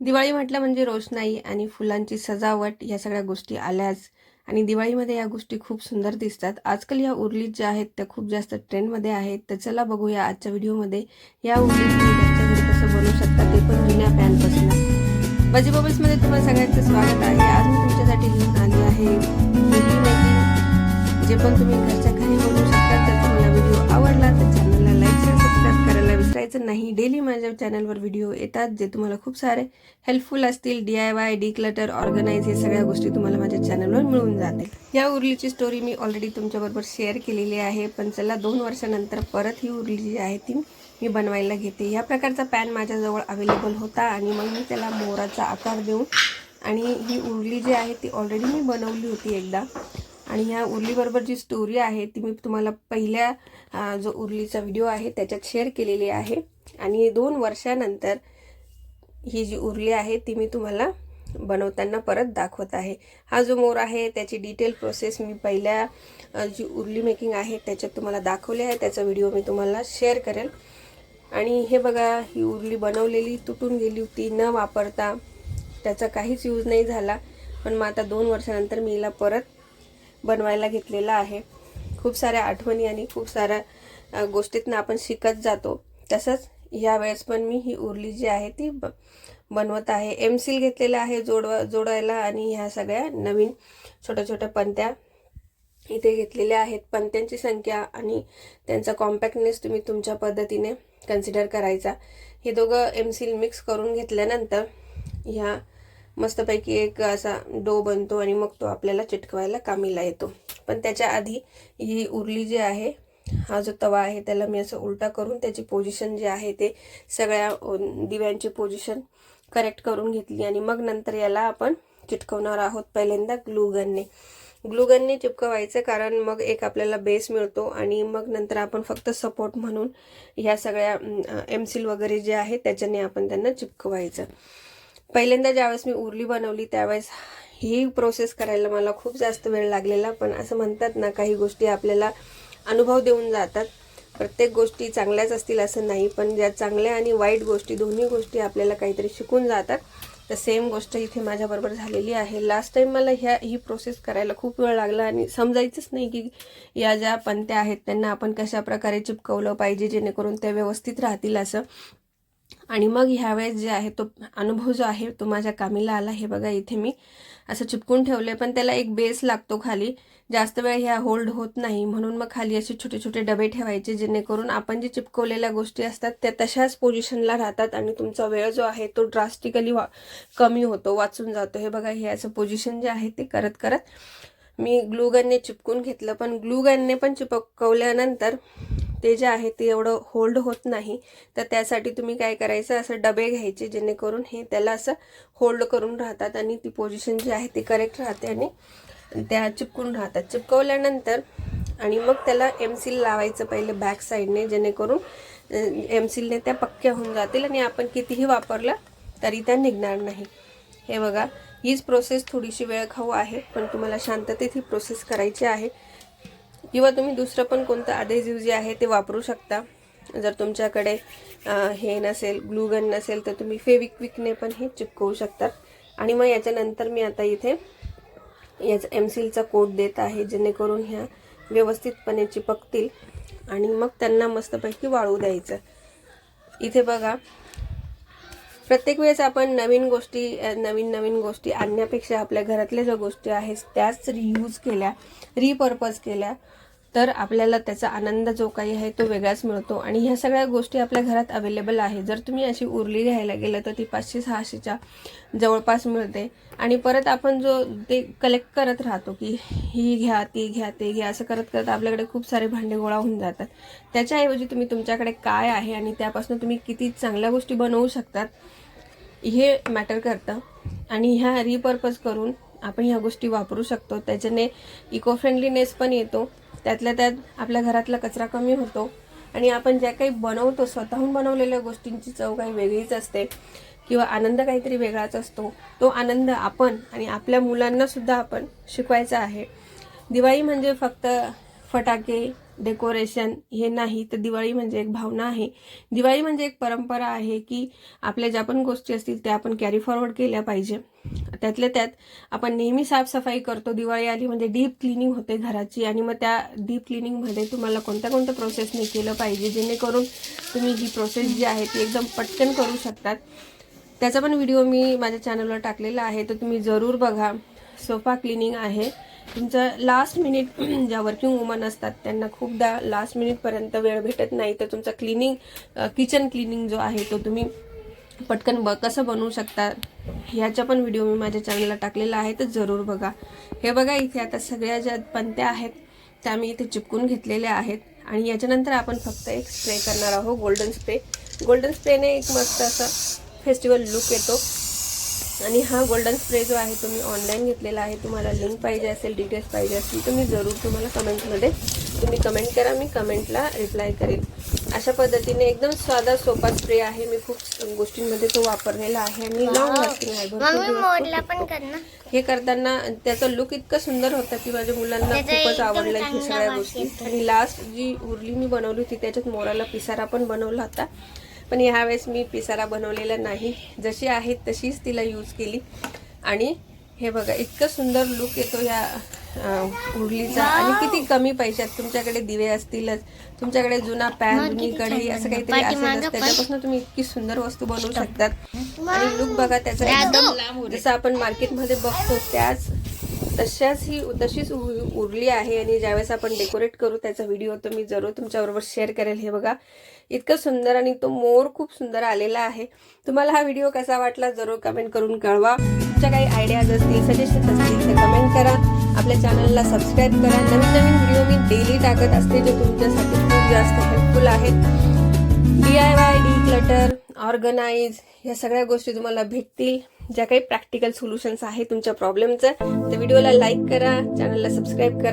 दिवाळी म्हटलं म्हणजे रोषणाई आणि फुलांची सजावट या सगळ्या गोष्टी आल्याच आणि दिवाळीमध्ये या गोष्टी खूप सुंदर दिसतात. आजकाल या उरलीत ज्या आहेत त्या खूप जास्त ट्रेंडमध्ये आहेत. तर चला बघूया आजच्या व्हिडिओमध्ये या उरलीत तुम्ही घरच्या घरी कसं बनवू शकता, ते पण जुन्या पॅनपासून. बजी बबल्समध्ये तुम्हाला सगळ्यांचं स्वागत आहे. आज मी तुमच्यासाठी घेऊन आली आहे उरली मेकिंग, जे पण तुम्ही घरच्या घरी बनवू शकता. तर तुम्हाला व्हिडिओ आवडला तर चॅनलला लाईक शेअर सबस्क्राईब करायला विसरायचं नाही. डेली माझ्या चॅनलवर व्हिडिओ येतात जे तुम्हाला खूप सारे हेल्पफुल असतील. DIY, डिक्लटर, ऑर्गनाइज हे सगळ्या गोष्टी तुम्हाला माझ्या चॅनलवर मिळून जातील. या उरलीची स्टोरी मी ऑलरेडी तुमच्याबरोबर शेअर केलेली आहे, पण चला 2 वर्षानंतर परत ही उरली जी आहे ती मी बनवायला घेते. या प्रकारचा पॅन माझ्याजवळ अवेलेबल होता आणि मग मी त्याला मोराचा आकार देऊन आणि ही उरली जी आहे ती ऑलरेडी मी बनवली होती एकदा. आणि ह्या उरलीबरोबर जी स्टोरी आहे ती मी तुम्हाला पहिल्या जो उरलीचा व्हिडिओ आहे त्याच्यात शेअर केलेली आहे. आणि 2 वर्षानंतर ही जी उरली आहे ती मी तुम्हाला बनवताना परत दाखवत आहे. हा जो मोर आहे त्याची डिटेल प्रोसेस मी पहिल्या जी उरली मेकिंग आहे त्याच्यात तुम्हाला दाखवली आहे. त्याचा व्हिडिओ मी तुम्हाला शेअर करेल. आणि हे बघा, ही उरली बनवलेली तुटून गेली होती न वापरता, त्याचा काहीच यूज नाही झाला. पण मग आता 2 वर्षानंतर मी हिला परत बनवायला घेतलेला आहे. खूप साऱ्या आठवणी आणि खूप साऱ्या गोष्टीतनं आपण शिकत जातो. तसंच या वेळेस पण मी ही उरली जी आहे ती बनवत आहे. एमसील घेतलेला आहे जोडायला आणि ह्या सगळ्या नवीन छोट्या छोट्या पंत्या इथे घेतलेल्या आहेत. पंत्यांची संख्या आणि त्यांचा कॉम्पॅक्टनेस तुम्ही तुमच्या पद्धतीने कन्सिडर करायचा. हे दोघं एमसील मिक्स करून घेतल्यानंतर ह्या मस्तपैकी एक असा डो बनतो आणि मग तो आपल्याला चिटकवायला कामीला येतो. पण त्याच्या आधी ही उरली जी आहे, हा जो तवा आहे त्याला मी असं उलटा करून त्याची पोझिशन जी आहे ते सगळ्या दिव्यांची पोझिशन करेक्ट करून घेतली आणि मग नंतर याला आपण चिटकवणार आहोत. पहिल्यांदा ग्लूगनने चिपकवायचं, कारण मग एक आपल्याला बेस मिळतो आणि मग नंतर आपण फक्त सपोर्ट म्हणून ह्या सगळ्या एमसील वगैरे जे आहे त्याच्याने आपण त्यांना चिपकवायचं. पहिल्यांदा ज्यावेळेस मी उरली बनवली त्यावेळेस ही प्रोसेस करायला मला खूप जास्त वेळ लागलेला. पण असं म्हणतात ना, काही गोष्टी आपल्याला अनुभव देऊन जातात. प्रत्येक गोष्टी चांगल्याच असतील असं नाही, पण ज्या चांगल्या आणि वाईट गोष्टी दोन्ही गोष्टी आपल्याला काहीतरी शिकून जातात. तर सेम गोष्ट इथे माझ्याबरोबर झालेली आहे. लास्ट टाइम मला ही प्रोसेस करायला खूप वेळ लागला आणि समजायचंच नाही की या ज्या पंत्या आहेत त्यांना आपण कशा प्रकारे चिपकवलं पाहिजे जेणेकरून ते व्यवस्थित राहतील असं. आणि मग ह्यावेळेस जे आहे तो अनुभव जो आहे तो माझ्या कामीला आला. हे बघा, इथे मी असं चिपकून ठेवले, पण त्याला एक बेस लागतो खाली. जास्त वेळ ह्या होल्ड होत नाही, म्हणून मग खाली असे छोटे छोटे डबे ठेवायचे जेणेकरून आपण जे चिपकवलेल्या गोष्टी असतात त्या तशाच पोझिशनला राहतात आणि तुमचा वेळ जो आहे तो ड्रास्टिकली कमी होतो, वाचून जातो. हे बघा, हे असं पोझिशन जे आहे ते करत करत मी ग्लूगनने चिपकून घेतलं. पण ग्लूगनने पण चिपकवल्यानंतर ते जे आहे ते एवढं होल्ड होत नाही. तर त्यासाठी तुम्ही काय करायचं, असं डबे घ्यायचे जेणेकरून हे त्याला असं होल्ड करून राहतात आणि ती पोझिशन जी आहे ती करेक्ट राहते आणि त्या चिपकून राहतात. चिपकवल्यानंतर आणि मग त्याला एमसील लावायचं पहिले बॅक साईडने, जेणेकरून एमसीलने त्या पक्क्या होऊन जातील आणि आपण कितीही वापरलं तरी त्या निघणार नाही. हे बघा, हीच प्रोसेस थोडीशी वेळ खाऊ आहे, पण तुम्हाला शांततेत ही प्रोसेस करायची आहे. किंवा तुम्ही दुसरं पण कोणतं अडेसिव्ह जे आहे ते वापरू शकता. जर तुमच्याकडे हे नसेल, ग्लूगन नसेल, तर तुम्ही फेविक्विकने पण हे चिपकवू शकतात. आणि मग याच्यानंतर मी आता इथे याचा एमसीलचा कोट देत आहे जेणेकरून ह्या व्यवस्थितपणे चिपकतील आणि मग त्यांना मस्तपैकी वाळू द्यायचं. इथे बघा, प्रत्येक वेळेस आपण नवीन गोष्टी आणण्यापेक्षा आपल्या घरातल्या ज्या गोष्टी आहेत त्याच रियूज केल्या, रिपर्पज केल्या तर आपल्याला त्याचा आनंद जो काही आहे तो वेगळाच मिळतो. आणि ह्या सगळ्या गोष्टी आपल्या घरात अवेलेबल आहे. जर तुम्ही अशी उरली घ्यायला गेलं तर ती 500-600च्या जवळपास मिळते. आणि परत आपण जो ते कलेक्ट करत राहतो की ही घ्या, ती घ्या, ते घ्या, असं करत करत आपल्याकडे खूप सारे भांडे गोळा होऊन जातात. त्याच्याऐवजी तुम्ही तुमच्याकडे काय आहे आणि त्यापासून तुम्ही किती चांगल्या गोष्टी बनवू शकतात हे मॅटर करतं. आणि ह्या रिपर्पज करून आपण ह्या गोष्टी वापरू शकतो. त्याच्याने इको फ्रेंडलीनेस पण येतो, त्यातल्या त्यात आपल्या घरातला कचरा कमी होतो आणि आपण ज्या काही बनवतो स्वतःहून बनवलेल्या गोष्टींची चव काही वेगळीच असते किंवा आनंद काहीतरी वेगळाच असतो. तो आनंद आपण आणि आपल्या मुलांना सुद्धा आपण शिकवायचा आहे. दिवाळी म्हणजे फक्त फटाके, डेकोरेशन हे नाही, तर दिवाळी म्हणजे एक भावना आहे. दिवाळी म्हणजे एक परंपरा आहे की आपल्या ज्या पण गोष्टी असतील त्या आपण कॅरी फॉरवर्ड केल्या पाहिजे. त्यातल्या त्यात आपण नेहमी साफसफाई करतो. दिवाळी आली म्हणजे डीप क्लिनिंग होते घराची, आणि मग त्या डीप क्लिनिंगमध्ये तुम्हाला कोणत्या कोणत्या प्रोसेसने केलं पाहिजे जेणेकरून तुम्ही ही प्रोसेस जी आहे ती एकदम पटकन करू शकतात. त्याचा पण व्हिडिओ मी माझ्या चॅनलवर टाकलेला आहे, तर तुम्ही जरूर बघा. सोफा क्लिनिंग आहे तुमचं लास्ट मिनिट. ज्या वर्किंग वुमन असतात त्यांना खूपदा लास्ट मिनिटपर्यंत वेळ भेटत नाही, तर तुमचा किचन क्लिनिंग जो आहे तो तुम्ही पटकन कसं बनवू शकता ह्याचा पण व्हिडिओ मी माझ्या चॅनलला टाकलेला आहे, तर जरूर बघा. हे बघा, इथे आता सगळ्या ज्या पंत्या आहेत त्या मी इथे चिपकून घेतलेल्या आहेत, आणि याच्यानंतर आपण फक्त एक स्प्रे करणार आहोत, गोल्डन स्प्रे. गोल्डन स्प्रेने एक मस्त असं फेस्टिवल लुक येतो. आणि हा गोल्डन स्प्रे जो आहे तो मी ऑनलाईन घेतलेला आहे. तुम्हाला लिंक पाहिजे असेल, डिटेल्स पाहिजे असतील तर मी जरूर तुम्हाला कमेंटमध्ये तुम्ही कमेंट करा, मी कमेंटला रिप्लाय करेल. अशा पद्धतीने एकदम साधा सोपा स्प्रे आहे. मी खूप गोष्टींमध्ये तो वापरलेला आहे आणि लॉंग लास्टिंग आहे. हे करताना त्याचा लुक इतकं सुंदर होता की माझ्या मुलांना खूपच आवडलं हे सगळ्या गोष्टी. आणि लास्ट जी उरली मी बनवली होती त्याच्यात मोराला पिसारा पण बनवला होता, पण ह्यावेळेस मी पिसारा बनवलेला नाही, जशी आहे तशीच तिला यूज केली. आणि हे बघा, इतकं सुंदर लुक येतो या उरलीचा. आणि किती कमी पैशात तुमच्याकडे दिवे असतीलच, तुमच्याकडे जुना पॅन, जुनी कढई असं काहीतरी असेलच, त्याच्यापासून तुम्ही इतकी सुंदर वस्तू बनवू शकतात. आणि लुक बघा त्याचा एकदम जसं आपण मार्केटमध्ये बघतो तशीच उरली आहे. आणि ज्यावेळेस आपण डेकोरेट करू त्याचा व्हिडिओ तर मी जरूर तुमच्याबरोबर शेअर करेल. हे बघा, इतकं सुंदर, आणि तो मोर खूप सुंदर आलेला आहे. तुम्हाला हा व्हिडिओ कसा वाटला जरूर कमेंट करून कळवा. तुमच्या काही आयडियाज असतील, सजेशन्स असतील तर कमेंट करा. आपल्या चॅनलला सबस्क्राईब करा. नवीन नवीन व्हिडिओ मी डेली टाकत असते जे तुमच्यासाठी खूप जास्त हेल्पफुल आहेत. DIY, डिक्लटर, ऑर्गनाइज या सगळ्या गोष्टी तुम्हाला भेटतील, ज्या काही प्रॅक्टिकल सोल्युशन्स आहेत तुमच्या प्रॉब्लेमचं. तर व्हिडिओला लाईक करा, चॅनलला सबस्क्राईब करा.